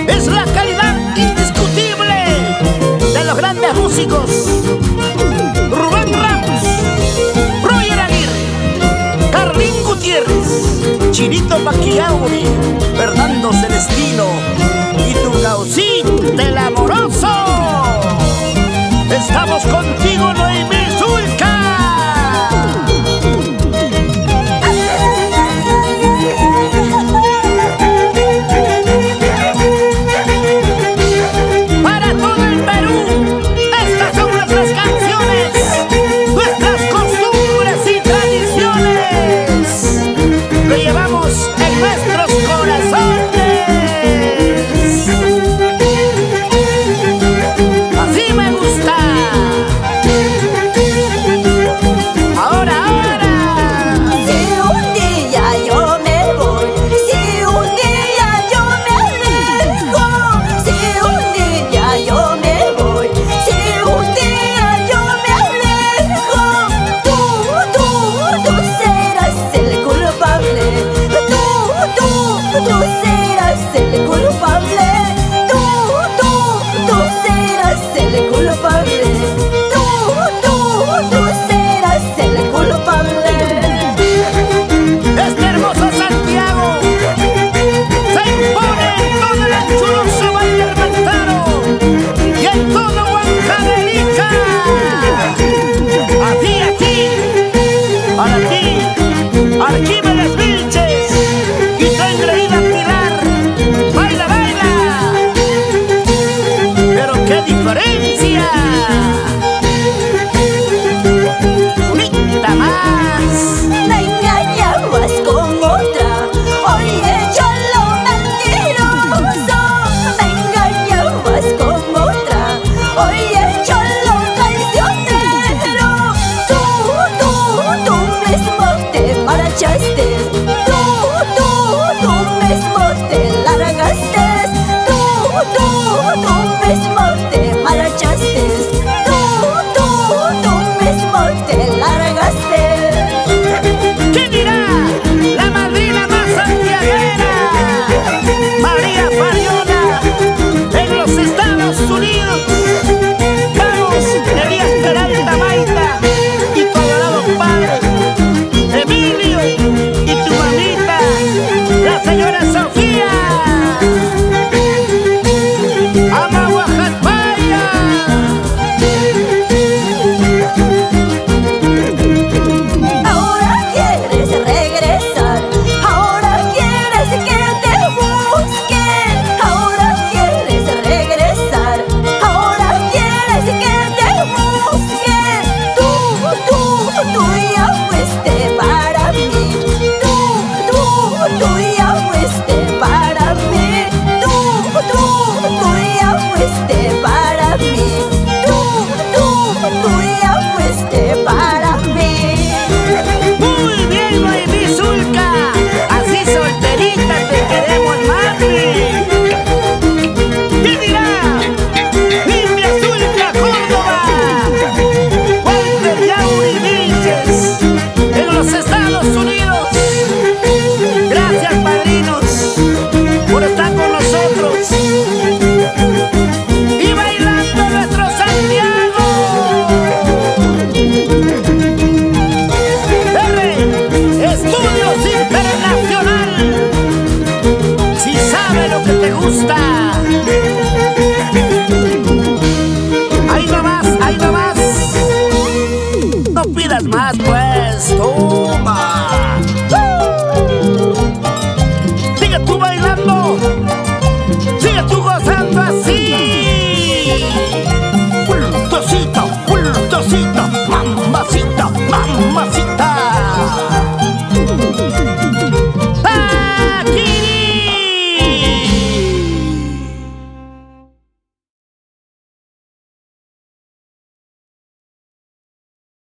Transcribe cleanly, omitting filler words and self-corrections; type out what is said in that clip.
Es la calidad indiscutible de los grandes músicos: Rubén Ramos, Roger Aguirre, Carlín Gutiérrez, Chinito Paquiauri, Fernando Celestino y tu Caucita el Amoroso. Estamos contigo, Noemí Zulka. Para todo el Perú, estas son nuestras canciones, nuestras costumbres y tradiciones. Lo llevamos en nuestros corazones. Así me gusta. Estudios Internacional. Si sabe lo que te gusta,